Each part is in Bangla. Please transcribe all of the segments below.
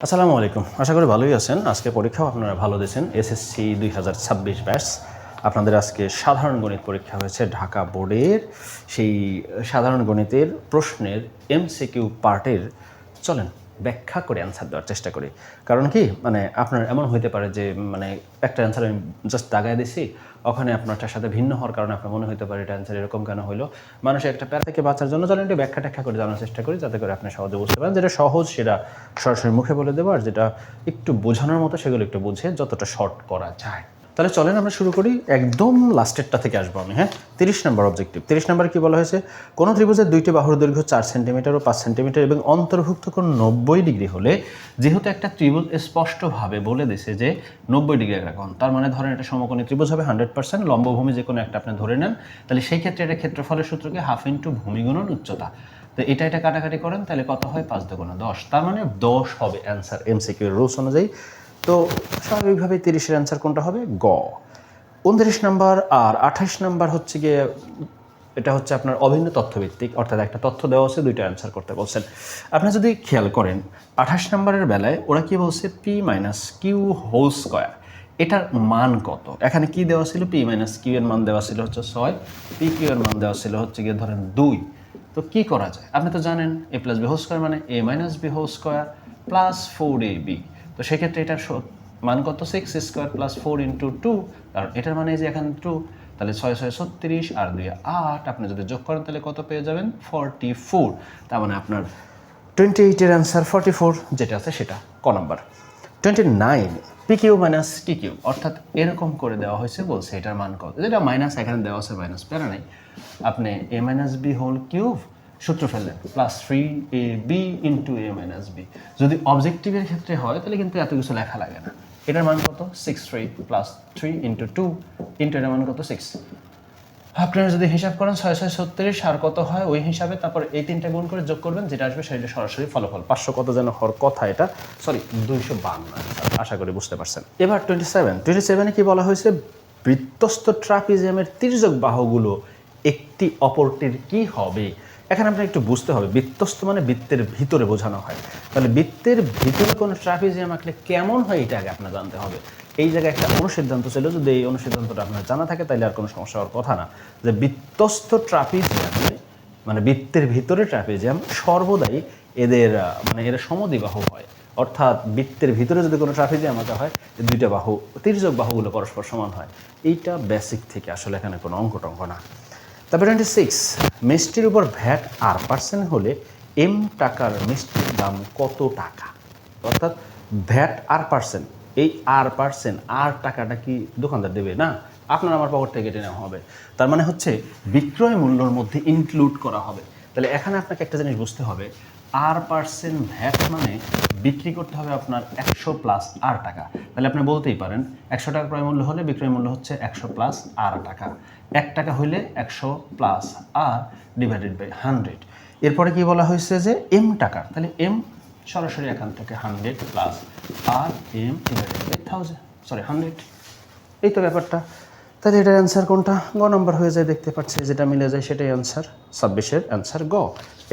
আসসালামু আলাইকুম। আশা করি ভালোই আছেন। আজকে পরীক্ষাও আপনারা ভালো দিয়েছেন। SSC 2026 batch. আপনাদের আজকে সাধারণ গণিত পরীক্ষা হয়েছে ঢাকা বোর্ডের। সেই সাধারণ গণিতের প্রশ্নের এমসিকিউ পার্টের চলেন ব্যাখ্যা করে অ্যান্সার দেওয়ার চেষ্টা করি। কারণ কি আপনার এমন হইতে পারে যে একটা অ্যান্সার আমি জাস্ট দাগায় দিছি, ওখানে আপনারটার সাথে ভিন্ন হওয়ার কারণে আপনার মনে হতে পারে এটা অ্যান্সার এরকম কেন হলো। মানুষের একটা প্যারা থেকে বাঁচার জন্য চলেন একটু ব্যাখ্যা করে জানার চেষ্টা করি, যাতে করে আপনি সহজে বুঝতে পারেন। যেটা সহজ সেটা সরাসরি মুখে বলে দেবো, আর যেটা একটু বোঝানোর মতো সেগুলো একটু বুঝে যতটা শর্ট করা যায়। তাহলে চলেন আমরা শুরু করি। একদম লাস্টেরটা থেকে আসবো আমি। 30 নম্বর অবজেক্টিভ। 30 নম্বর কি বলা হয়েছে? কোনো ত্রিভুজের দুইটি বাহুর দৈর্ঘ্য 4 সেন্টিমিটার ও 5 সেন্টিমিটার এবং অন্তর্ভুক্ত কোণ 90 ডিগ্রি হলে, যেহেতু একটা ত্রিভুজ স্পষ্টভাবে বলে দিছে যে 90 ডিগ্রি একটা কোণ, তার মানে ধরেন এটা সমকোণী ত্রিভুজ হবে 100%, লম্বভূমি যে কোনো একটা আপনি ধরে নেন, তাহলে সেই ক্ষেত্রে এটা ক্ষেত্রফলের সূত্রকে হাফ ইন্টু ভূমি গুণন উচ্চতা। তো এটা কাটাকাটি করেন, তাহলে কত হয়? 5 দুগুণে 10, তার মানে 10 হবে অ্যান্সার এমসিকিউ রুলস অনুযায়ী। তো স্বাভাবিকভাবে 30-এর অ্যান্সার কোনটা হবে? গ। 29 নম্বর আর 28 নম্বর হচ্ছে গিয়ে, এটা হচ্ছে আপনার অভিন্ন তথ্যভিত্তিক, অর্থাৎ একটা তথ্য দেওয়া আছে, দুইটা অ্যান্সার করতে বলছেন। আপনি যদি খেয়াল করেন 28 নম্বরের বেলায় ওরা কি বলছে? P minus Q whole square, এটার মান কত? এখানে কি দেওয়া ছিল? পি মাইনাস কিউ এর মান দেওয়া ছিল হচ্ছে 6, পি কিউ এর মান দেওয়া ছিল হচ্ছে গিয়ে ধরেন 2। তো কি করা যায়? আপনি তো জানেন A plus B whole square মানে A minus B whole square plus 4ab। তো সেক্ষেত্রে এটার মান কত? 6 স্কোয়ার প্লাস 4 ইন্টু 2, কারণ এটার মানে যে এখানে 2, তাহলে 6 6 36 আর 2 8, আপনি যদি যোগ করেন তাহলে কত পেয়ে যাবেন? 44। তার মানে আপনার 28-এর অ্যান্সার 44, যেটা আছে সেটা ক number. 29 P Q minus T Q, অর্থাৎ এরকম করে দেওয়া হয়েছে, বলছে এটার মান কত? যেটা মাইনাস এখানে দেওয়া আছে মাইনাস, প্যারা নাই, আপনি এ মাইনাস বি হোল কিউব সূত্র ফেললেন প্লাস 3ab ইন্টু এ মাইনাস বি। যদি অবজেক্টিভের ক্ষেত্রে হয় তাহলে কিন্তু এত কিছু লেখা লাগে না। এটার মান কত? 6 প্লাস 3 ইন্টু 2 ইন্টু এটার মান কত? 6। আপনারা যদি হিসাব করেন 6 6 36 আর কত হয় ওই হিসাবে, তারপর এই তিনটা গুণ করে যোগ করবেন, যেটা আসবে সেটা সরাসরি ফলাফল। 500 কত যেন হওয়ার কথা, এটা সরি 252। আশা করি বুঝতে পারছেন। এবার 27-এ কি বলা হয়েছে? বৃত্তস্থ ট্রাপিজিয়ামের তির্যক বাহুগুলো একটি অপরটির কি হবে? এখানে আপনার একটু বুঝতে হবে, বৃত্তস্থ মানে বৃত্তের ভিতরে বোঝানো হয়। তাহলে বৃত্তের ভিতরে কোনো ট্রাপিজিয়াম আঁকলে কেমন হয় এটা আগে আপনার জানতে হবে। এই জায়গায় একটা অনুসিদ্ধান্ত ছিল, যদি এই অনুসিদ্ধান্তটা আপনার জানা থাকে তাহলে আর কোনো সমস্যা হওয়ার কথা না। যে বৃত্তস্থ ট্রাপিজিয়ামে মানে বৃত্তের ভিতরে ট্রাপিজিয়াম সর্বদাই এদের এরা সমদ্বিবাহু হয়। অর্থাৎ বৃত্তের ভিতরে যদি কোনো ট্রাপিজিয়াম আঁকা হয়, দুইটা বাহু তির্যক বাহুগুলো পরস্পর সমান হয়। এইটা বেসিক থেকে, আসলে এখানে কোনো অঙ্ক না। তারপরে 26, মিষ্টির উপর ভ্যাট R% হলে এম টাকার মিষ্টির দাম কত টাকা? অর্থাৎ ভ্যাট R%, এই R%, আর টাকাটা কি দোকানদার দেবে? না, আপনার আমার পকেট থেকে কেটে নেওয়া হবে। তার মানে হচ্ছে বিক্রয় মূল্যের মধ্যে ইনক্লুড করা হবে। তাহলে এখানে আপনাকে একটা জিনিস বুঝতে হবে, R% ভ্যাট মানে বিক্রি করতে হবে আপনার 100 প্লাস আর টাকা। তাহলে আপনি বলতেই পারেন 100 টাকা ক্রয় মূল্য হলে বিক্রয় মূল্য হচ্ছে 100 প্লাস আর টাকা। 1 টাকা হইলে 100 প্লাস আর ডিভাইডেড বাই 100। এরপরে কি বলা হয়েছে? যে এম টাকার, তাহলে এম সরাসরি এখান থেকে 100 plus R M divided by 100। এই তো ব্যাপারটা। তাহলে এটার অ্যান্সার কোনটা? গ নম্বর হয়ে যায়, দেখতে পাচ্ছি যেটা মিলে যায় সেটাই অ্যান্সার। 26-এর অ্যান্সার গ।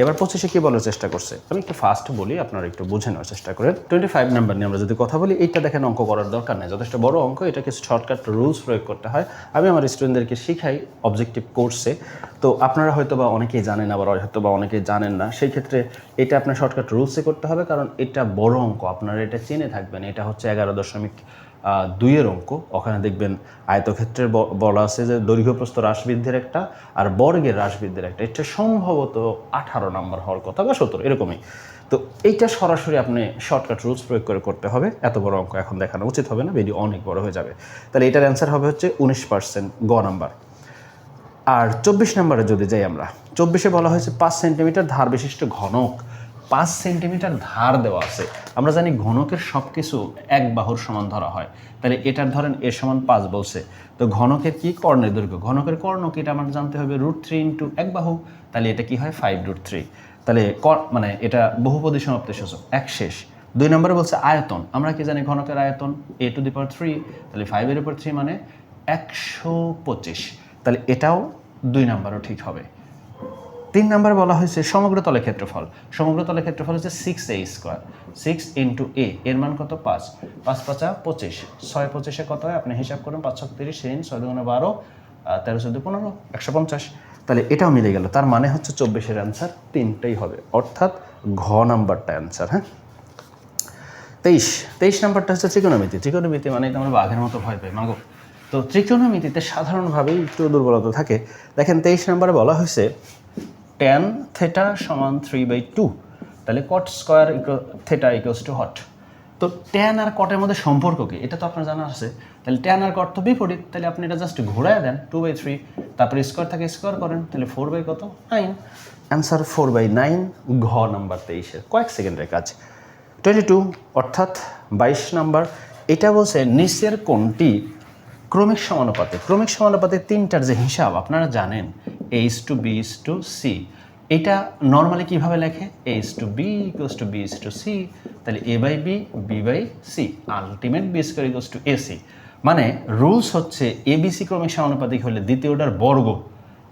এবার 25-এ কি বলার চেষ্টা করছে? আমি একটু ফাস্ট বলি, আপনারা একটু বুঝে নেওয়ার চেষ্টা করেন। 25 নাম্বার নিয়ে আমরা যদি কথা বলি, এইটা দেখেন অঙ্ক করার দরকার নেই, যথেষ্ট বড় অঙ্ক, এটা কিছু শর্টকাট রুলস প্রয়োগ করতে হয়। আমি আমার স্টুডেন্টদেরকে শিখাই অবজেক্টিভ কোর্সে। তো আপনারা হয়তো বা অনেকেই জানেন, আবার হয়তো বা অনেকেই জানেন না। সেই ক্ষেত্রে এটা আপনার শর্টকাট রুলসে করতে হবে, কারণ এটা বড় অঙ্ক, আপনারা এটা চিনে থাকবেন। এটা হচ্ছে 11.2-এর অঙ্ক। ওখানে দেখবেন আয়তক্ষেত্রের বলা আছে যে দৈর্ঘ্য প্রস্থ হ্রাস বৃদ্ধির একটা, আর বর্গের হ্রাস বৃদ্ধির একটা। এটা সম্ভবত 18 নম্বর হওয়ার কথা বা 17, এরকমই। তো এইটা সরাসরি আপনি শর্টকাট রুলস প্রয়োগ করে করতে হবে। এত বড় অঙ্ক এখন দেখানো উচিত হবে না, ভিডিও অনেক বড় হয়ে যাবে। তাহলে এটার অ্যান্সার হবে হচ্ছে 19%, গ নাম্বার। আর 24 নম্বরে যদি যাই আমরা, 24-এ বলা হয়েছে 5 সেন্টিমিটার ধার বিশিষ্ট ঘনক। 5 সেন্টিমিটার ধার দেওয়া আছে। আমরা জানি ঘনকের সব কিছু এক বাহুর সমান ধরা হয়। তাহলে এটার ধরেন এর সমান 5 বলছে, তো ঘনকের কি? কর্ণের দৈর্ঘ্য। ঘনকের কর্ণ কি? এটা আমার জানতে হবে √3 ইন্টু এক বাহু। তাহলে এটা কি হয়? 5√3। তাহলে এটা বহুপদী সমাপ্তি সূচক, এক শেষ। 2 নম্বরে বলছে আয়তন। আমরা কি জানি ঘনকের আয়তন a⁻3, তাহলে 5-এর উপর 3 মানে 125। তাহলে এটাও 2 নাম্বারও ঠিক হবে। 3 নাম্বার বলা হয়েছে সমগ্র তলের ক্ষেত্রফল। সমগ্র তলের ক্ষেত্রফল হচ্ছে 6a স্কোয়ার, 6 ইন্টু a, এর মান কত 5, 5 5 25, 6 25-এ কত হয় আপনি হিসাব করুন, 5 6 30, 6 2 12, 13 14 15, 150। তাহলে এটাও মিলে গেল, তার মানে হচ্ছে 24-এর অ্যান্সার 3টাই হবে, অর্থাৎ ঘ নাম্বারটা অ্যান্সার। হ্যাঁ, 23 নাম্বারটা হচ্ছে ত্রিকোণমিতি। ত্রিকোণমিতি মানে আমরা বাঘের মতো ভয় পাই মাগো। তো ত্রিকোণমিতিতে সাধারণভাবেই একটু দুর্বলতা থাকে। দেখেন 23 নাম্বারে বলা হয়েছে tan থিটা সমান 3/2, তাহলে cot square theta equals too hot. তো tan আর কটের মধ্যে সম্পর্ক কি এটা তো আপনার জানা আছে, তাহলে tan আর কট তো বিপরীত, তাহলে আপনি এটা জাস্ট ঘোরায় দেন 2/3, তারপরে স্কোয়ার থাকে স্কোয়ার করেন, তাহলে 4 কত 9, অ্যান্সার 4/9, ঘ নাম্বার 23-এর, কয়েক সেকেন্ডের কাজ। 22 অর্থাৎ 22 নাম্বার, এটা বলছে নিচের কোনটি ক্রমিক সমানুপাতে। ক্রমিক সমানুপাতে 3টার যে হিসাব আপনারা জানেন, a:b:c, এটা নর্মালি কিভাবে লেখে, a:b = b:c, তাহলে a/b, b/c, ultimate b² = ac। মানে রুলস হচ্ছে abc ক্রমিক সমানুপাতিক হলে দ্বিতীয়টার বর্গ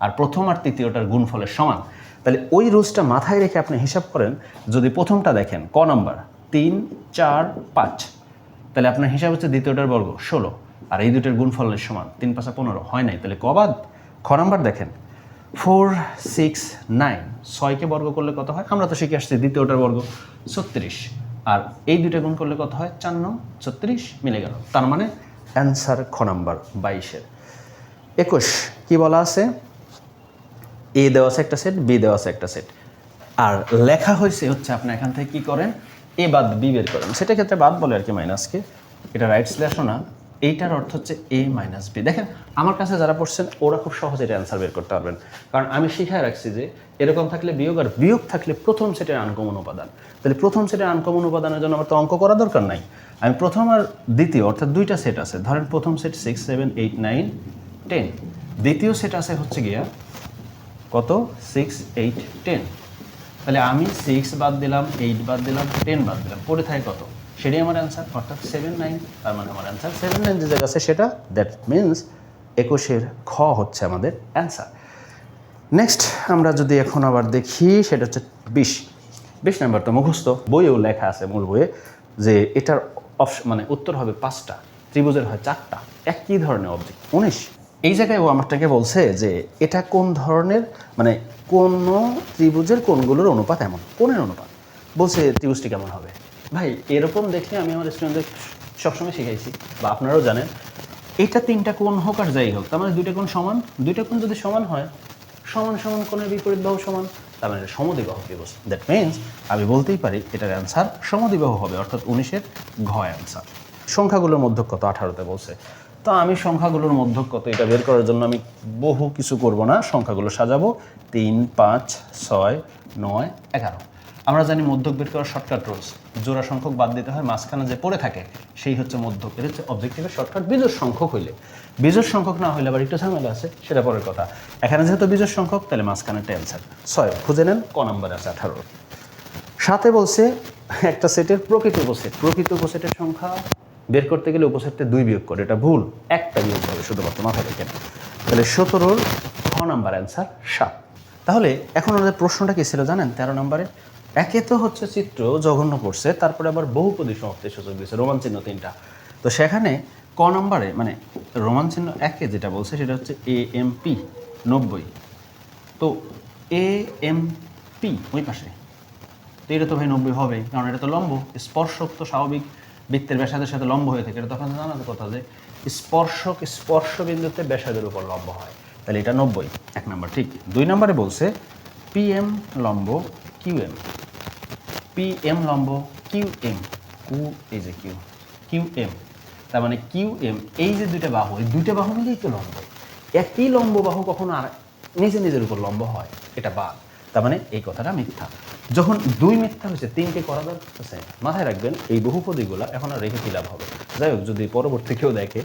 আর প্রথম আর তৃতীয়টার গুণফলের সমান। তাহলে ওই রুলসটা মাথায় রেখে আপনি হিসাব করেন, যদি প্রথমটা দেখেন ক নাম্বার 3 4 5, তাহলে আপনার হিসাব হচ্ছে দ্বিতীয়টার বর্গ 16 আর এই দুটোর গুণফলের সমান, 3 5 15, হয় নাই, তাহলে কবাদ। খ নাম্বার দেখেন 4 6 9, 6কে বর্গ করলে কত হয়, আমরা তো শিখে আসছি দ্বিতীয়টার বর্গ 36, আর এই দুটো গুণ করলে কত হয় 4 9 36, মিলে গেল, তার মানে অ্যান্সার খ নাম্বার 22-এর। 21 কি বলা আছে, এ দেওয়া আছে একটা সেট, বি দেওয়া আছে একটা সেট, আর লেখা হয়েছে হচ্ছে আপনি এখান থেকে কি করেন, এ বাদ বি বের করেন, সেটা ক্ষেত্রে বাদ বলে আর কি মাইনাসকে, এটা রাইট স্ল্যাশও না, এইটার অর্থ হচ্ছে a - b। দেখেন আমার কাছে যারা পড়ছেন ওরা খুব সহজে এটা অ্যান্সার বের করতে পারবেন, কারণ আমি শিখায় রাখছি যে এরকম থাকলে বিয়োগ, আর বিয়োগ থাকলে প্রথম সেটের আনকমন উপাদান। তাহলে প্রথম সেটের আনকমন উপাদানের জন্য আমার তো অঙ্ক করা দরকার নাই, আমি প্রথম আর দ্বিতীয় অর্থাৎ দুইটা সেট আছে, ধরেন প্রথম সেট 6 7 8 9 10, দ্বিতীয় সেট আছে হচ্ছে গিয়া কত 6 8 10, তাহলে আমি 6 বাদ দিলাম, 8 বাদ দিলাম, 10 বাদ দিলাম, পড়ে থাকে কত, সেটাই আমার অ্যান্সার, অর্থাৎ 7 9, তার মানে আমার অ্যান্সার 7 9 যে জায়গা আছে সেটা, দ্যাট মিনস 21-এর খ হচ্ছে আমাদের অ্যান্সার। নেক্সট আমরা যদি এখন আবার দেখি, সেটা হচ্ছে 20 নাম্বার, তো মুখস্থ বইয়েও লেখা আছে, মূল বইয়ে, যে এটার মানে উত্তর হবে 5টা, ত্রিভুজের হয় 4টা, একই ধরনের অবজেক্ট। 19 এই জায়গায় ও আমারটাকে বলছে যে এটা কোন ধরনের, মানে কোন ত্রিভুজের কোণগুলোর অনুপাত, এমন কোণের অনুপাত, বলছে ত্রিভুজটি কেমন হবে। ভাই এরকম দেখে আমি আমার স্টুডেন্টদের সবসময় শিখাইছি, বা আপনারাও জানেন, এটা 3টা কোণ হোক আর যাই হোক, তার মানে 2টা কোণ সমান, 2টা কোণ যদি সমান হয়, সমান সমান কোণের বিপরীত বাহু সমান, তার মানে সমদ্বিবাহু ত্রিভুজ। দ্যাট মিনস আমি বলতেই পারি এটার অ্যান্সার সমদ্বিবাহু হবে, অর্থাৎ 19-এর ঘ অ্যান্সার। সংখ্যাগুলোর মধ্যক কত 18-তে বলছে, তো আমি সংখ্যাগুলোর মধ্যক কত এটা বের করার জন্য আমি বহু কিছু করব না, সংখ্যাগুলো সাজাবো 3 5 6 9 11। আমরা জানি মধ্যক বের করার শর্টকাট রুলস, জোড়া সংখ্যক বাদ দিতে হয়, মাঝখানে যে পড়ে থাকে সেই হচ্ছে মধ্যক, এটা হচ্ছে অবজেক্টিভের শর্টকাট। বিজোড় সংখ্যক হইলে, বিজোড় সংখ্যক না হইলে আবার একটু ঝামেলা আছে, সেটা পরের কথা। এখানে যেহেতু বিজোড় সংখ্যক, তাহলে মাঝখানে অ্যান্সার 6, খুঁজে নেন ক নাম্বার আছে 18। 7-এ বলছে একটা সেটের প্রকৃত উপসেট, প্রকৃত উপসেটের সংখ্যা বের করতে গেলে উপসেটতে 2 বিয়োগ করে, এটা ভুল, একটা বিয়োগ হবে শুধুমাত্র, মাথায় রেখেন। তাহলে 17-র খ নাম্বার অ্যান্সার 7। তাহলে এখন আমাদের প্রশ্নটা কি ছিল জানেন 13 নম্বরে, একে তো হচ্ছে চিত্র জঘন্য পড়ছে, তারপরে আবার বহুপদী সমাপ্তির সূচক দিয়েছে, রোমান চিহ্ন 3টা। তো সেখানে ক নাম্বারে মানে রোমান চিহ্ন 1-এ যেটা বলছে সেটা হচ্ছে AMP 90, তো AMP ওই পাশে, তো এটা তো ভাই 90 হবে, কারণ এটা তো লম্ব, স্পর্শক তো স্বাভাবিক বৃত্তের ব্যাসার্ধের সাথে লম্ব হয়ে থাকে, এটা তখন জানা কথা যে স্পর্শক স্পর্শবিন্দুতে ব্যাসার্ধের উপর লম্ব হয়, তাহলে এটা 90, 1 নম্বর ঠিক। 2 নম্বরে বলছে PM লম্ব QM, PM লম্ব QM, এই যে QM, তার মানে QM, এই যে দুইটা বাহু, এই দুইটা বাহু মিলেই তো লম্ব, একই লম্ব বাহু কখনো আর নিজের উপর লম্ব হয়, এটা বাদ, তার মানে এই কথাটা মিথ্যা। যখন 2 মিথ্যা হয়েছে 3কে করা যাচ্ছে, মাথায় রাখবেন এই বহুপদীগুলা এখন আর রেখে কি লাভ হবে। যাই হোক, যদি পরবর্তী কেউ দেখে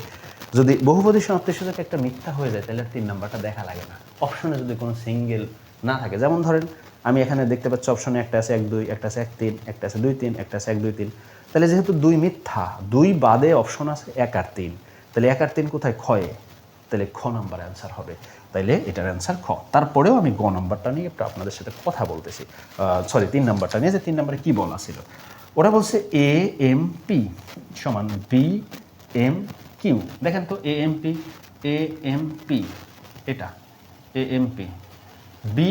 যদি বহুপদী সমাপ্তির সূচক একটা মিথ্যা হয়ে যায়, তাহলে 3 নাম্বারটা দেখা লাগে না। অপশনে যদি কোনো সিঙ্গেল না থাকে, যেমন ধরেন আমি এখানে দেখতে পাচ্ছি অপশনে একটা আছে 1 2, একটা আছে 1 3, একটা আছে 2 3, একটা আছে 1 2 3, তাহলে যেহেতু 2 মিথ্যা, 2 বাদে অপশন আছে 1 আর 3, তাহলে 1 আর 3 কোথায়, ক্ষয়ে, তাহলে খ নাম্বার অ্যান্সার হবে। তাইলে এটার অ্যান্সার খ। তারপরেও আমি গ নম্বরটা নিয়ে একটু আপনাদের সাথে কথা বলতেছি, সরি 3 নম্বরটা নিয়ে, যে 3 নম্বরে কী বলা ছিল। ওরা বলছে এ এম পি সমান বি এম কিউ। দেখেন তো এ এম পি এটা A M P, B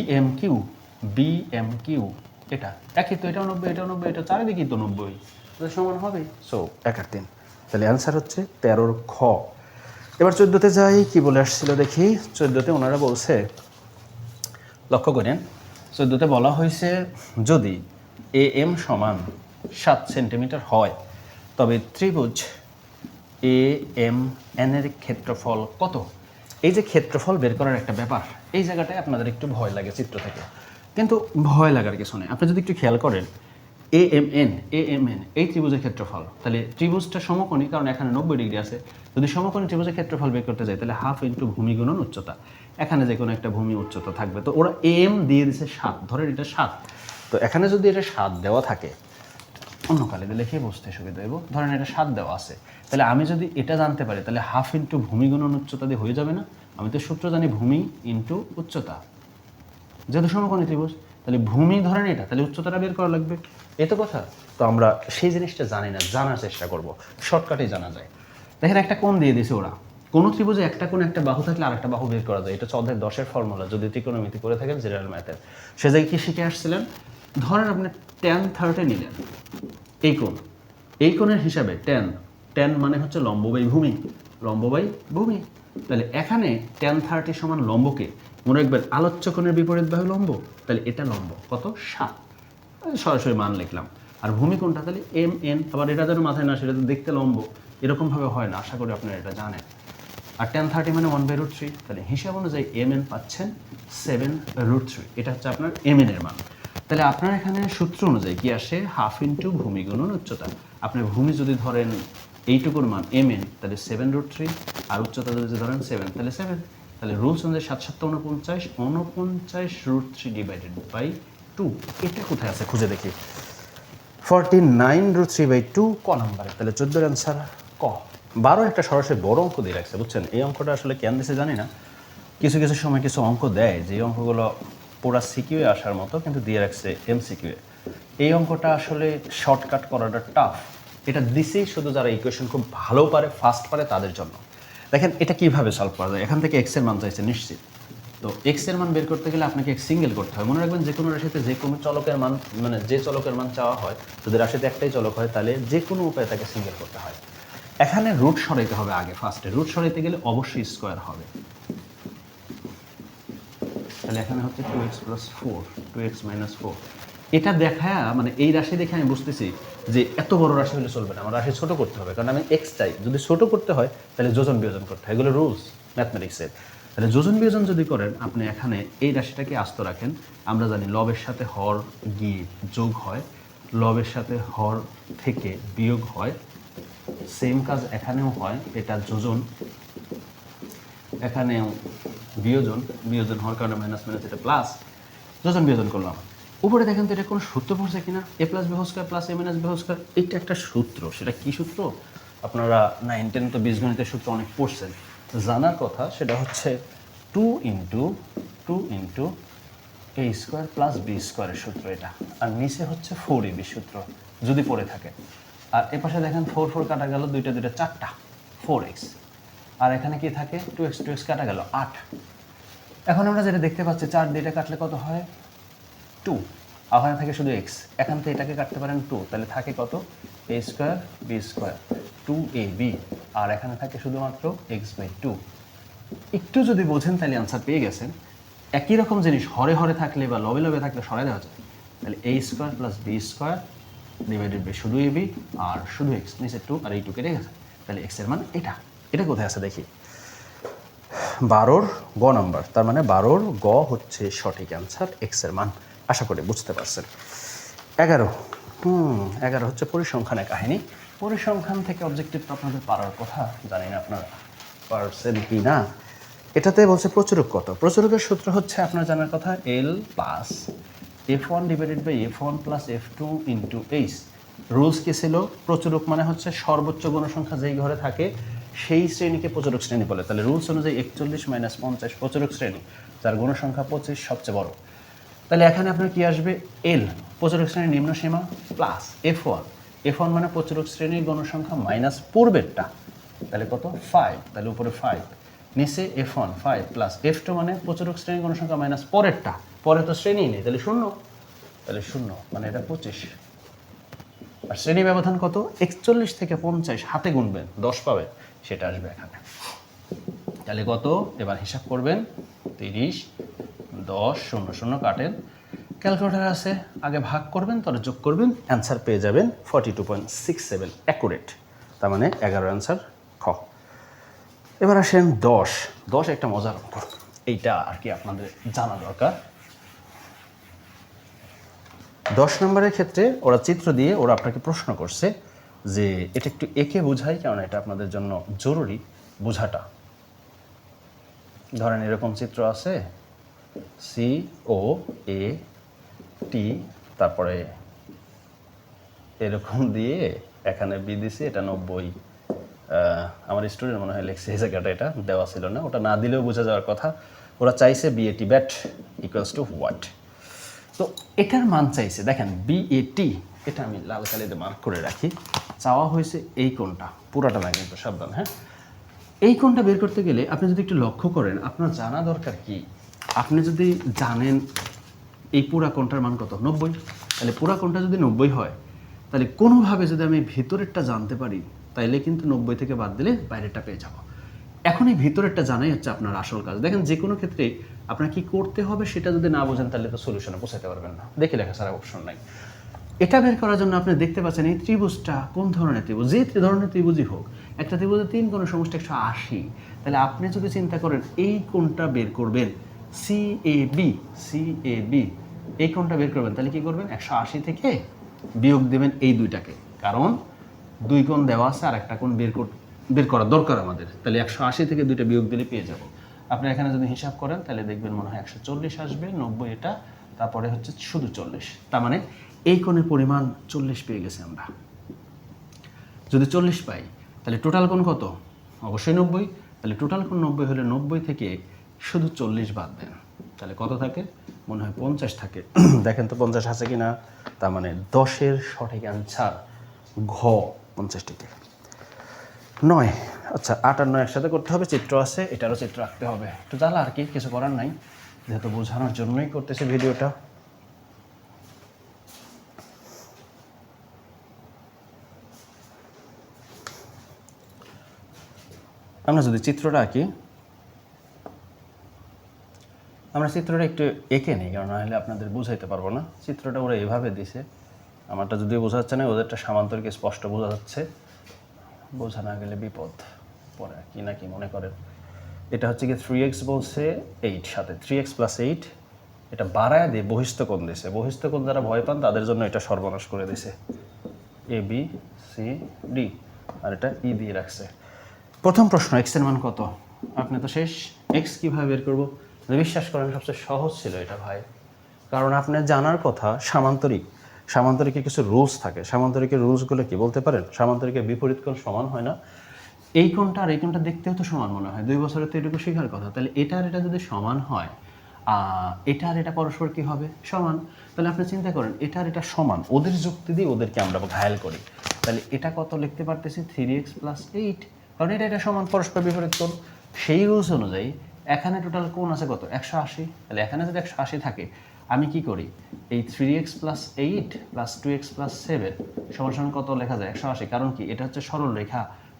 M Q এটা একই তো, এটাও 90 এটাও 90, এটা চারিদিকেই তো 90, সমান হবে। সো 1 আর 3, তাহলে অ্যান্সার হচ্ছে 13 খ। এবার 14তে যাই, কি বলে আসছিল দেখি। 14তে ওনারা বলছে, লক্ষ্য করেন 14তে বলা হয়েছে যদি এ এম সমান 7 সেন্টিমিটার হয় তবে ত্রিভুজ এ এম এন এর ক্ষেত্রফল কত। এই যে ক্ষেত্রফল বের করার একটা ব্যাপার, এই জায়গাটায় আপনাদের একটু ভয় লাগে চিত্র থেকে, কিন্তু ভয় লাগার কিছু নেই। আপনি যদি একটু খেয়াল করেন এ এম এন এই ত্রিভুজের ক্ষেত্রফল, তাহলে ত্রিভুজটা সমকোণী, কারণ এখানে 90 ডিগ্রি আছে। যদি সমকোণী ত্রিভুজের ক্ষেত্রফল বের করতে যাই তাহলে হাফ ইন্টু ভূমি গুণন উচ্চতা, এখানে যে কোনো একটা ভূমি উচ্চতা থাকবে। তো ওরা এম দিয়ে দিছে 7, ধরেন এটা 7, তো এখানে যদি এটা 7 দেওয়া থাকে, অন্য কালিতে লিখে বুঝতে সুবিধা হইব, ধরেন এটা 7 দেওয়া আছে, তাহলে আমি যদি এটা জানতে পারি তাহলে হাফ ইন্টু ভূমি গুণন উচ্চতা দিয়ে হয়ে যাবে না। আমি তো সূত্র জানি ভূমি ইন্টু উচ্চতা, যেহেতু সমকোণী ত্রিভুজ, তাহলে ভূমি ধরেন এটা, তাহলে উচ্চতাটা বের করা লাগবে, এ তো কথা। তো আমরা সেই জিনিসটা জানি না, জানার চেষ্টা করব, শর্টকাটেই জানা যায়। দেখেন একটা কোণ দিয়ে দিয়েছে ওরা, কোনো ত্রিভুজে একটা কোণ একটা বাহু থাকলে আরেকটা বাহু বের করা যায়। এটা হচ্ছে অধ্যায় 10-এর ফর্মুলা, যদি ত্রিকোণমিতি করে থাকেন জেনারেল ম্যাথের। সে জায়গায় কি শিখে আসছিলেন, ধরেন আপনি tan 30 নিলেন, এই কোণের হিসাবে tan মানে হচ্ছে লম্ব বাই ভূমি, তাহলে এখানে tan 30 সমান লম্বকে মনে রাখবেন আলোচ্য কোণের বিপরীত বাহু লম্ব, তাহলে এটা লম্ব কত 7, সরাসরি মান লিখলাম। আর ভূমি কোণটা তাহলে এম এন, আবার এটা যেন মাথায় না, সেটা তো দেখতে লম্ব, এরকমভাবে হয় না, আশা করি আপনারা এটা জানেন। আর tan 30 মানে 1/√3, তাহলে হিসাব অনুযায়ী এম এন পাচ্ছেন 7/√3, এটা হচ্ছে আপনার এম এন এর মান। তাহলে আপনার এখানে সূত্র অনুযায়ী কি আসে, হাফ ইন্টু ভূমি গুণন উচ্চতা। আপনার ভূমি যদি ধরেন এইটুকুর মান এম এন, তাহলে 7/√3, আর উচ্চতা যদি ধরেন 7, তাহলে 7। তাহলে রুলস অনুযায়ী 7 7 49 ডিভাইডেড বাই 2, এটা কোথায় আছে খুঁজে দেখি। 49√3/2 ক নাম্বারে, তাহলে 14-এর অ্যান্সার ক। 12 একটা সরাসরি বড় অঙ্ক দিয়ে রাখছে, বুঝছেন। এই অঙ্কটা আসলে কেন দিছে জানি না, কিছু সময় কিছু অঙ্ক দেয় যে অঙ্কগুলো পুরা সিকিউয়ে আসার মতো, কিন্তু দিয়ে রাখছে এমসিকিউয়ে। এই অঙ্কটা আসলে শর্টকাট করাটা টাফ, এটা দিছেই শুধু যারা ইকুয়েশন খুব ভালো পারে, ফাস্ট পারে তাদের জন্য। দেখেন এটা কিভাবে সলভ করা যায়। এখান থেকে এক্স এর মান চাইছে নিশ্চিত, তো এক্স এর মান বের করতে গেলে আপনাকে এক্স সিঙ্গেল করতে হয়। মনে রাখবেন যে কোনো রাশিতে যে কোনো চলকের মান, মানে যে চলকের মান চাওয়া হয়, যদি রাশিতে একটাই চলক হয় তাহলে যে কোনো উপায়ে তাকে সিঙ্গেল করতে হয়। এখানে রুট সরাইতে হবে আগে, ফার্স্টে রুট সরাইতে গেলে অবশ্যই স্কোয়ার হবে। তাহলে এখানে হচ্ছে 2x + 4, 2x - 4। এটা দেখায়, মানে এই রাশি দেখে আমি বুঝতেছি যে এত বড় রাশি হলে চলবে না, আমার রাশি ছোট করতে হবে, কারণ আমি এক্স চাই। যদি ছোট করতে হয় তাহলে যোজন বিয়োজন করতে হয়, এগুলো রুলস ম্যাথমেটিক্সের। তাহলে যোজন বিয়োজন যদি করেন, আপনি এখানে এই রাশিটাকে আস্ত রাখেন। আমরা জানি লবের সাথে হর গিয়ে যোগ হয়, লবের সাথে হর থেকে বিয়োগ হয়, সেম কাজ এখানেও হয়, এটা যোজন, এখানেও বিয়োজন হওয়ার কারণে মাইনাস এটা প্লাস, যোজন বিয়োজন করলাম। উপরে দেখেন তো এটা কোনো সূত্র পড়ছে কিনা, a + b² + a - b², এটা একটা সূত্র। সেটা কি সূত্র, আপনারা 9 10 তো বীজগণিতের সূত্র অনেক পড়ছেন, জানার কথা। সেটা হচ্ছে 2 × a² + b² এর সূত্র এটা, আর নিচে হচ্ছে 4ab সূত্র যদি পড়ে থাকে। আর এ পাশে দেখেন 4 4 কাটা গেল, দুইটা 4টা 4x, আর এখানে কি থাকে 2x কাটা গেল 8। এখন আমরা যেটা দেখতে পাচ্ছি 4 দিয়ে এটা কাটলে কত হয় 2, ওখানে থাকে শুধু x, এখান থেকে এটাকে কাটতে পারেন 2, তাহলে থাকে কত a² b², 2ab, আর এখানে থাকে শুধুমাত্র x/2। একটু যদি বোঝেন তাহলে আনসার পেয়ে গেছেন। একই রকম জিনিস হরে হরে থাকলে বা লবে লবে থাকলে সরাই দেওয়া যায়। তাহলে a² + b² ডিভাইডেড বাই শুধু ab আর শুধু x, নিচে 2 আর এই 2 কেটে গেছে, তাহলে x এর মান এটা কোথায় আছে দেখি। 12-র গ নাম্বার, তার মানে 12-র গ হচ্ছে সঠিক অ্যান্সার, এক্স এর মান। আশা করি বুঝতে পারছেন। 11 হচ্ছে পরিসংখ্যানের কাহিনী। পরিসংখ্যান থেকে অবজেক্টিভ আপনাদের পারার কথা, জানি না আপনারা পারছেন কি না। এটাতে বলছে প্রচুরক কত। প্রচুরকের সূত্র হচ্ছে আপনার জানার কথা L + F1 / F1 + F2 × H। Rules কি ছিল, প্রচুরক মানে হচ্ছে সর্বোচ্চ গণসংখ্যা যেই ঘরে থাকে সেই শ্রেণীকে প্রচুরক শ্রেণী বলে। তাহলে রুলস অনুযায়ী 41 মাইনাস 50 প্রচুরক শ্রেণী, যার গণসংখ্যা 25 সবচেয়ে বড়। তাহলে এখানে আপনার কি আসবে, এল প্রচুরক শ্রেণীর নিম্ন সীমা প্লাস F1 মানে প্রচুরক শ্রেণীর গণসংখ্যা মাইনাস পূর্বেরটা, তাহলে কত 5, তাহলে উপরে 5, নিচে F1 5 প্লাস F2 মানে প্রচুরক শ্রেণীর গণসংখ্যা মাইনাস পরেরটা, পরে তো শ্রেণী নেই, তাহলে 0, তাহলে 0 মানে এটা 25। আর শ্রেণী ব্যবধান কত, 41 থেকে 50 হাতে গুনবেন 10 পাবে, সেটা আসবে এখানে। তাহলে কত, এবার হিসাব করবেন, 30, 10, 0 0 কাটেন, ক্যালকুলেটার আছে, আগে ভাগ করবেন, তারপরে যোগ করবেন, অ্যান্সার পেয়ে যাবেন 42.67 অ্যাকুরেট, তার মানে 11 অ্যান্সার খ। এবার আসেন 10 একটা মজার অঙ্ক, এইটা আর কি আপনাদের জানা দরকার। 10 নম্বরের ক্ষেত্রে ওরা চিত্র দিয়ে ওরা আপনাকে প্রশ্ন করছে যে এটা একটু এঁকে বোঝাই, কারণ এটা আপনাদের জন্য জরুরি বোঝাটা। ধরেন এরকম চিত্র আছে, COAT, তারপরে এরকম দিয়ে এখানে বি দিছি, এটা 90, আমার স্টুডেন্ট মনে হয় লেখছে এই জায়গাটা, এটা দেওয়া ছিল না, ওটা না দিলেও বোঝা যাওয়ার কথা। ওরা চাইছে BAT bat equals to what, তো এটার মান চাইছে, দেখেন BAT, এটা আমি লাল কালিতে মার্ক করে রাখি, চাওয়া হয়েছে এই কোণটা, পুরাটা না কিন্তু, সাবধান হ্যাঁ। এই কোণটা বের করতে গেলে আপনি যদি একটু লক্ষ্য করেন, আপনার জানা দরকার কি, আপনি যদি জানেন এই পুরা কোণটার মান কত 90, তাহলে পুরা কোণটা যদি 90 হয়, তাহলে কোনোভাবে যদি আমি ভিতরেরটা জানতে পারি, তাইলে কিন্তু 90 থেকে বাদ দিলে বাইরেরটা পেয়ে যাব। এখন এই ভিতরেরটা জানাই হচ্ছে আপনার আসল কাজ। দেখেন যে কোনো ক্ষেত্রে আপনার কি করতে হবে সেটা যদি না বোঝেন, তাহলে তো সলিউশনে পৌঁছাতে পারবেন না, দেখে লেখা ছাড়া অপশন নাই। এটা বের করার জন্য আপনি দেখতে পাচ্ছেন এই ত্রিভুজটা কোন ধরনের ত্রিভুজ, যে ধরনের ত্রিভুজই হোক, একটা ত্রিভুজের 3 কোণের সমষ্টি 180, তাহলে আপনি যদি চিন্তা করেন এই কোণটা বের করবেন, CAB, এই কোণটা বের করবেন, তাহলে কি করবেন, 180 থেকে বিয়োগ দেবেন এই দুইটাকে, কারণ 2 কোণ দেওয়া আছে আর একটা কোণ বের করা দরকার আমাদের, তাহলে 180 থেকে 2টা বিয়োগ দিলে পেয়ে যাব। আপনি এখানে যদি হিসাব করেন তাহলে দেখবেন মনে হয় 140 আসবে, 90 এটা, তারপরে হচ্ছে শুধু 40, তার মানে এই কোণের পরিমাণ 40 পেয়ে গেছে আমরা। যদি 40 পাই তাহলে টোটাল কোণ কত, অবশ্যই 90, তাহলে টোটাল কোণ 90 হলে 90 থেকে শুধু 40 বাদ দেন, তাহলে কত থাকে, মনে হয় 50 থাকে। দেখেন তো 50 আছে কি না, তার মানে 10-এর সঠিক অ্যান্সার ঘ 50 থেকে 9। আচ্ছা 8 আর 9 একসাথে করতে হবে, চিত্র আছে, এটারও চিত্র আঁকতে হবে, একটু জ্বালা আর কি, কিছু করার নাই, যেহেতু বোঝানোর জন্যই করতেছি ভিডিওটা। আমরা যদি চিত্রটা আঁকি, আমরা চিত্রটা একটু এঁকে নিই, কারণ নাহলে আপনাদের বোঝাইতে পারবো না। চিত্রটা ওরা এভাবে দিছে, আমারটা যদিও বোঝা যাচ্ছে না, ওদেরটা সামান্তরিকে স্পষ্ট বোঝা যাচ্ছে, বোঝা না গেলে বিপদ পরে কি না কি মনে করেন। এটা হচ্ছে কি 3x বলছে 8, সাথে 3x প্লাস 8, এটা বাড়ায় দিয়ে বহিস্থ কোণ দিছে, বহিস্থ কোণ যারা ভয় পান তাদের জন্য এটা সর্বনাশ করে দিছে, ABCD, আর এটা E দিয়ে রাখছে। প্রথম প্রশ্ন, x এর মান কত, আপনি তো শেষ, x কীভাবে বের করবো, বিশ্বাস করেন সবচেয়ে সহজ ছিল এটা ভাই, কারণ আপনার জানার কথা সামান্তরিকের কিছু রুলস থাকে, সামান্তরিকের রুলসগুলো কি বলতে পারেন, সামান্তরিকের বিপরীত কোণ সমান হয় না, এই কোণটা আর এই কোণটা দেখতেও তো সমান মনে হয়, 2 বছরে তো এটুকু শেখার কথা, তাহলে এটা আর এটা যদি সমান হয়, এটা আর এটা পরস্পর কি হবে, সমান, তাহলে আপনি চিন্তা করেন এটা আর এটা সমান, ওদের যুক্তি দিয়ে ওদেরকে আমরা ঘায়েল করি, তাহলে এটা কত লিখতে পারতেছি 3x প্লাস 8, কারণ এটা সমান, পরস্পর বিপরীত কোণ, সেই রুলস অনুযায়ী এখানে টোটাল কোণ আছে কত 180, তাহলে এখানে যদি 180 থাকে, আমি কি করি, এই 3x plus 8 plus 2x plus 7 সমান সমান কত লেখা যায় 180, কারণ কি এটা হচ্ছে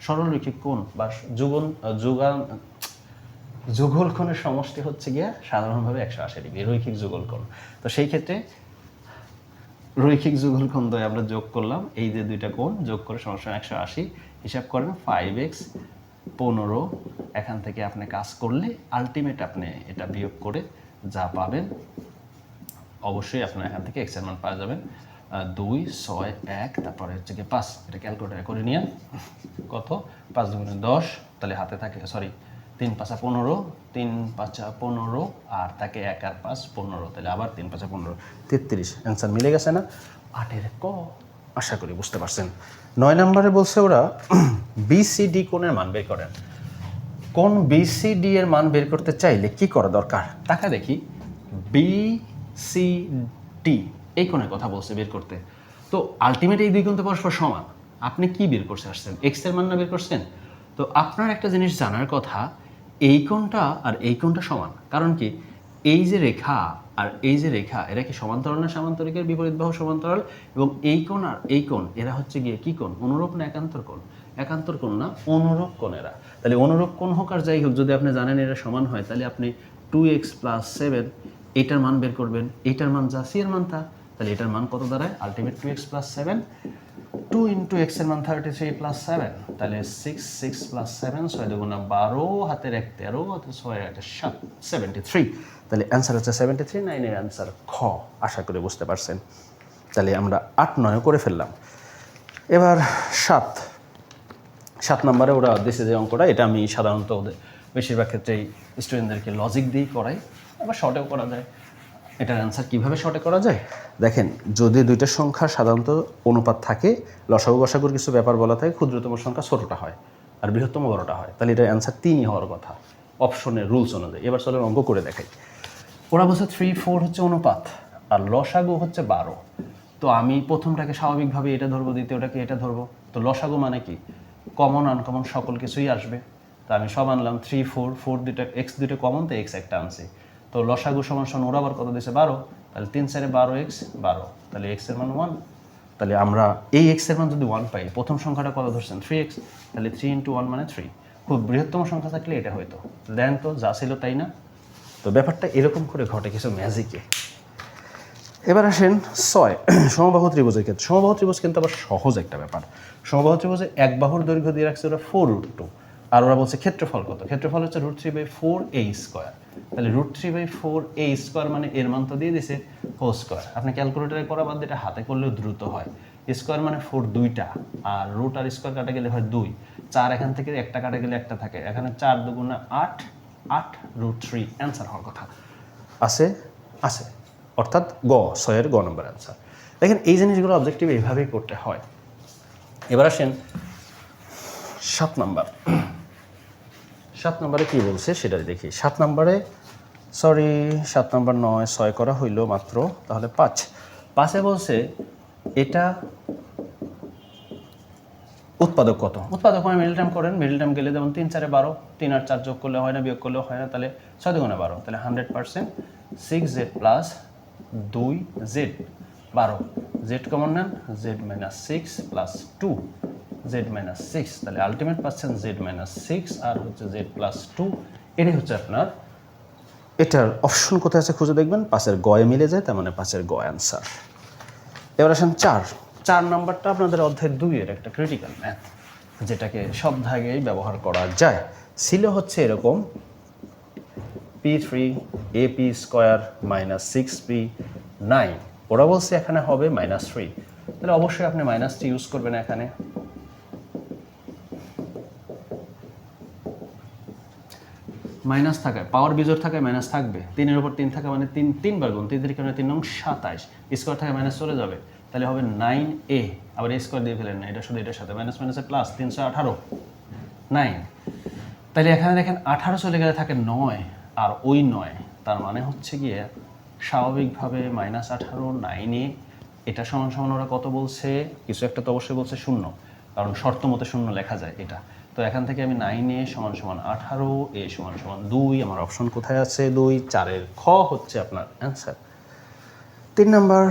সরলরেখিক কোণ বা যুগল কোণের সমষ্টি হচ্ছে গিয়া সাধারণভাবে 180 ডিগ্রি, রৈখিক যুগল কোণ। তো সেই ক্ষেত্রে রৈখিক যুগল কোণ দ্বয় আমরা যোগ করলাম, এই যে দুইটা কোণ যোগ করে সমান 180, হিসাব করেন 5x 15, এখান থেকে আপনি কাজ করলে আলটিমেট আপনি এটা বিয়োগ করে যা পাবেন, অবশ্যই আপনার এখান থেকে x এর মান পাওয়া যাবেন 2, 6, 1, তারপরে হচ্ছে কি 5, এটা ক্যালকুলেটারে করে নিয়ে কত 5 দুগুণে 10, তাহলে হাতে থাকে, সরি 3 5 15, 3 5 15, আর থাকে 1 আর 5 15, তাহলে আবার 3 5 15, 33, অ্যান্সার মিলে গেছে না, 8-এর ক। আশা করি বুঝতে পারছেন। 9 নম্বরে বলছে ওরা বিসিডি কোণের মান বের করেন। কোন বিসিডি এর মান বের করতে চাইলে কি করা দরকার? টাকা দেখি, বিসিডি এই কোণের কথা বলছে বের করতে। তো আলটিমেট এই দুই কোণ তো পরস্পর সমান। আপনি কি বের করতে আসছেন? এক্স এর মান না বের করছেন? তো আপনার একটা জিনিস জানার কথা, এই কোণটা আর এই কোণটা সমান। কারণ কি, এই যে রেখা আর এই যে রেখা, এরা কি সমান্তরাল না সামান্তরিকের? বিপরীত বাহু সমান্তরাল। এবং এই কোণ আর এই কোণ, এরা হচ্ছে গিয়ে কি কোণ? অনুরূপ না একান্তর কোণ? একান্তর কোণ না, অনুরূপ কোণ এরা। তাহলে অনুরূপ কোণ হোক আর যাই হোক, যদি আপনি জানেন এরা সমান হয়, তাহলে আপনি 2x + 7 এটার মান বের করবেন। এইটার মান যা, সি এর মান তা। তাহলে এটার মান কত দাঁড়ায়? আলটিমেট 2x + 7, 2 × x এর মান 33 + 7, তাহলে 6 + 7, 6 × 2 = 12, হাতের 1 13, হাতের 6 1 7, 73। তাহলে অ্যান্সার হচ্ছে 73, 9 এর অ্যান্সার খ। আশা করে বুঝতে পারছেন। তাহলে আমরা 8 9 করে ফেললাম। এবার 7 নম্বরে ওরা দিছে যে অঙ্কটা, এটা আমি সাধারণত ওদের বেশিরভাগ ক্ষেত্রেই স্টুডেন্টদেরকে লজিক দিয়েই করাই, আবার শর্টেও করা যায়। এটার অ্যান্সার কীভাবে শর্টে করা যায় দেখেন, যদি দুইটা সংখ্যার সাধারণত অনুপাত থাকে, লসাগু গসাগুর কিছু ব্যাপার বলা থাকে, ক্ষুদ্রতম সংখ্যা ছোটোটা হয় আর বৃহত্তম বড়টা হয়, তাহলে এটার অ্যান্সার 3ই হওয়ার কথা অপশনের রুলস অনুযায়ী। এবার চলেন অঙ্ক করে দেখাই। ওরা বলছে 3 4 হচ্ছে অনুপাত আর লসাগু হচ্ছে 12। তো আমি প্রথমটাকে স্বাভাবিকভাবে এটা ধরবো, দ্বিতীয়টাকে এটা ধরবো। তো লসাগু মানে কি? কমন আনকমন সকল কিছুই আসবে। তো আমি সব আনলাম 3 4, 4 দুটো, এক্স দুটো কমন, তো এক্স একটা আনছি। তো লসাগু সমান ওরা আবার কত দিয়েছে? 12। তাহলে 3 4 12x, 12। তাহলে এক্স এর মান 1। তাহলে আমরা এই এক্স এর মান যদি 1 পাই, প্রথম সংখ্যাটা কত ধরছেন? 3x। তাহলে 3 × 1 মানে 3। খুব বৃহত্তম সংখ্যা থাকলে এটা হয়তো। দেন তো যা ছিল তাই না? তো ব্যাপারটা এরকম করে ঘটে কিছু ম্যাজিকে। এবার আসেন 6 সমবাহু ত্রিভুজের ক্ষেত্রে। সমবাহু ত্রিভুজ কিন্তু আবার সহজ একটা ব্যাপার। সমবাহু ত্রিভুজে এক বাহুর দৈর্ঘ্য দিয়ে রাখছে ওরা 4√2, আর ওরা বলছে ক্ষেত্রফল কত? ক্ষেত্রফল হচ্ছে √3/4a²। তাহলে √3/4a² মানে এর মান তো দিয়ে দিছে হোল স্কোয়ার। আপনি ক্যালকুলেটারে করা বাদ দিয়ে এটা হাতে করলেও দ্রুত হয়। স্কোয়ার মানে 4 দুইটা, আর রুট আর স্কোয়ার কাটা গেলে হয় 2, 4 এখান থেকে একটা কাটা গেলে একটা থাকে, এখানে 4 2 8, 8√3 অ্যান্সার হওয়ার কথা। আছে আছে, অর্থাৎ গ, 6 গ নম্বর অ্যান্সার। দেখেন এই জিনিসগুলো অবজেক্টিভ এইভাবেই করতে হয়। এবার আসেন 7 নম্বর। 7 নম্বরে কী বলছে সেটা দেখি। 7 নম্বরে 7 নম্বর নয়, 6 করা হইল মাত্র, তাহলে 5 বলছে এটা উৎপাদক কত? উৎপাদক মানে মিডল টার্ম করেন, মিডল টার্ম গেলে যেমন 3 4 12, 3 আর 4 যোগ করলে হয় না, বিয়োগ করলেও হয় না, তাহলে 6 2 12, তাহলে 100% 6z + 2z 12, z কমন নেন, z - 6 + 2, z - 6, তাহলে আলটিমেট পাচ্ছেন z - 6 আর হচ্ছে z + 2। এটাই হচ্ছে আপনার, এটার অপশন কোথায় আছে খুঁজে দেখবেন, 5-এর গয়ে মিলে যায়, তার মানে 5-এর গ অ্যান্সার। এবার আসেন 4 নম্বরটা আপনাদের অধ্যায় 2-এর একটা ক্রিটিক্যাল ম্যাথ, যেটাকে সব জায়গায় ব্যবহার করা যায়। ছিল হচ্ছে এরকম, p3ap² - 6p9, ওরা বলছে এখানে হবে -3, তাহলে অবশ্যই আপনি -3 ইউজ করবেন। এখানে মাইনাস থাকায়, পাওয়ার বিজোড় থাকায় মাইনাস থাকবে, 3-এর উপর 3 থাকা মানে 3 বার গুণ, 3 3 3 9 27, স্কোয়ার থাকে মাইনাস চলে যাবে, তাহলে হবে 9a, আবার এই স্কোয়ার দিয়ে ফেলেন না, এটা শুধু এটার সাথে মাইনাস মাইনাসে প্লাস, 318 9। তাহলে এখানে দেখেন 18 চলে গেলে থাকে 9, আর ওই 9, তার মানে হচ্ছে গিয়ে স্বাভাবিকভাবে -18 9a, এটা সমান সমান ওরা কত বলছে? কিছু একটা তো অবশ্যই বলছে 0, কারণ শর্ত মতে 0 লেখা যায় এটা। তো এখান থেকে আমি 9a = 18, a = 2, আমার অপশন কোথায় আছে? 2, 4-এর খ হচ্ছে আপনার অ্যান্সার। 3 নম্বর,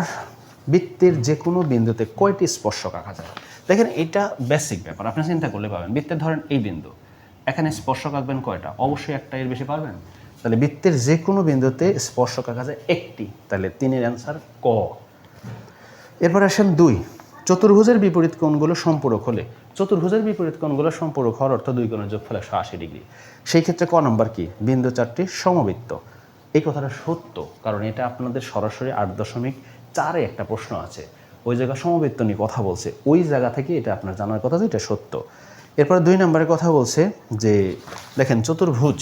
বৃত্তের যে কোনো বিন্দুতে কয়টি স্পর্শক আঁকা যায়? দেখেন এটা বেসিক ব্যাপার, আপনি চিন্তা করলে পাবেন। বৃত্তের ধরেন এই বিন্দু, এখানে স্পর্শক আঁকবেন কয়টা? অবশ্যই একটা, এর বেশি পারবেন? তাহলে বৃত্তের যে কোনো বিন্দুতে স্পর্শক আঁকা যায় একটি, তাহলে 3-এর অ্যান্সার ক। এরপর আসেন 2, চতুর্ভুজের বিপরীত কোণগুলো সম্পূরক হলে। চতুর্ভুজের বিপরীত কোণগুলো সম্পূরক হওয়ার অর্থ দুই কোণের যোগফল 180 ডিগ্রি। সেই ক্ষেত্রে ক নম্বর কি? বিন্দু 4টি সমবৃত্ত। এই কথাটা সত্য, কারণ এটা আপনাদের সরাসরি 8.4-এ একটা প্রশ্ন আছে, ওই জায়গায় সমবৃত্ত নিয়ে কথা বলছে, ওই জায়গা থেকে এটা আপনার জানার কথা যে এটা সত্য। এরপরে 2 নম্বরের কথা বলছে যে দেখেন চতুর্ভুজ,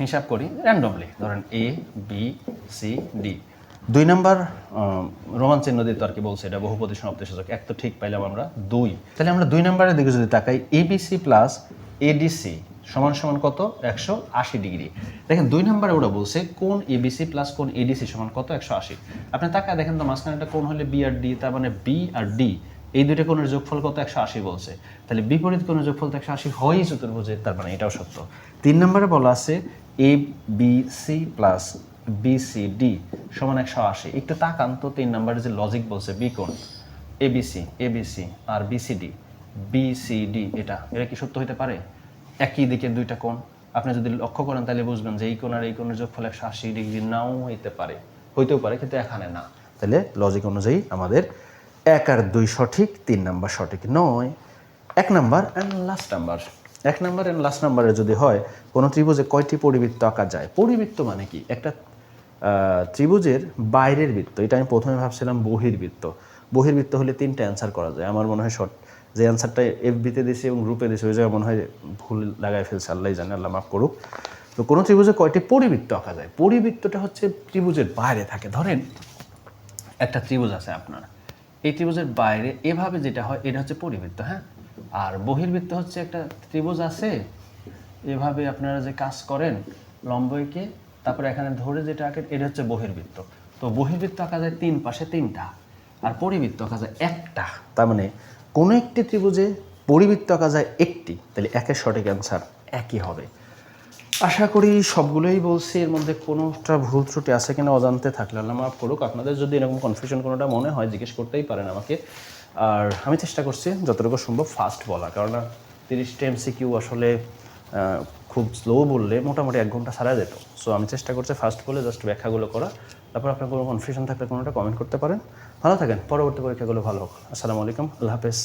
হিসাব করি র্যান্ডমলি, ধরেন a b c d, 2 number Roman চিহ্ন দিয়ে তো আর কি বলছে এটা বহুপদী সমাপ্তিসূচক। এক তো ঠিক পাইলাম আমরা 2। তাহলে আমরা 2 নাম্বারের দিকে যদি তাকাই, এবিসি প্লাস এডিসি সমান সমান কত? 180 ডিগ্রি। দেখেন 2 নাম্বারে ওরা বলছে কোণ এবিসি প্লাস কোণ এডিসি সমান কত? 180। আপনি তাকায় দেখেন তো মাঝখানে একটা কোণ হলে বি আর ডি, তার মানে বি আর ডি এই দুইটা কোণের যোগফল কত? 180 বলছে। তাহলে বিপরীত কোণের যোগফল তো 180 হয়ই চতুর্ভুজে, তার মানে এটাও সত্য। 3 নম্বরে বলা আছে A B C plus BCD সমান 180। একটু তাকান তো 3 নম্বরে যে লজিক বলছে বি কোণ এবিসি আর বিসিডি এটা কি সত্য হতে পারে? একই দিকের দুইটা কোণ আপনি যদি লক্ষ্য করেন তাহলে বুঝবেন যে এই কোণ আর এই কোণের যোগফল 180 ডিগ্রি নাও হইতে পারে, হইতেও পারে, কিন্তু এখানে না। তাহলে লজিক অনুযায়ী আমাদের 1 আর 2 সঠিক, 3 নাম্বার সঠিক নয়। 1 number and last number. 1 number and last নাম্বারে যদি হয় কোনো ত্রিভুজে কয়টি পরিবৃত্ত আঁকা যায়? পরিবৃত্ত মানে কি? একটা ত্রিভুজের বাইরের বৃত্ত। এটা আমি প্রথমে ভাবছিলাম বহির্বৃত্ত। বহির্বৃত্ত হলে 3টা অ্যান্সার করা যায়। আমার মনে হয় শর্ট যে অ্যান্সারটা এফবিতে দিয়েছে এবং গ্রুপে দিয়েছে ওই জায়গায় মনে হয় ভুল লাগাই ফেলছে, আল্লাহ জানে, আল্লাহ মাফ করুক। তো কোনো ত্রিভুজে কয়টি পরিবৃত্ত আঁকা যায়? পরিবৃত্তটা হচ্ছে ত্রিভুজের বাইরে থাকে। ধরেন একটা ত্রিভুজ আছে আপনার, এই ত্রিভুজের বাইরে এভাবে যেটা হয় এটা হচ্ছে পরিবৃত্ত, হ্যাঁ। আর বহির্বৃত্ত হচ্ছে একটা ত্রিভুজ আছে এভাবে আপনারা যে কাজ করেন লম্ব এঁকে তারপরে এখানে ধরে যেটা আঁকেন এটা হচ্ছে বহির্বৃত্ত। তো বহির্বৃত্ত আঁকা যায় 3 পাশে 3টা, আর পরিবৃত্ত আঁকা যায় 1টা। তার মানে কোনো একটি ত্রিভুজে পরিবৃত্ত আঁকা যায় 1টি। তাহলে 1 এর সঠিক অ্যান্সার 1ই হবে। আশা করি সবগুলোই বলছি, এর মধ্যে কোনোটা ভুল ত্রুটি আছে কিনা অজান্তে থাকলে আল্লাহ মাফ করুক। আপনাদের যদি এরকম কনফিউশন কোনোটা মনে হয় জিজ্ঞেস করতেই পারেন আমাকে। আর আমি চেষ্টা করছি যতটুকু সম্ভব ফাস্ট বলা, কারণ 30টা এমসিকিউ আসলে খুব স্লো বললে মোটামুটি 1 ঘন্টা সারা যেত। সো আমি চেষ্টা করছি ফাস্ট বলে জাস্ট ব্যাখ্যাগুলো করা। তারপর আপনার কোনো কনফিউশন থাকলে কোনোটা কমেন্ট করতে পারেন। ভালো থাকেন, পরবর্তী পরীক্ষাগুলো ভালো হোক। আসসালামু আলাইকুম, আল্লাহ হাফেজ।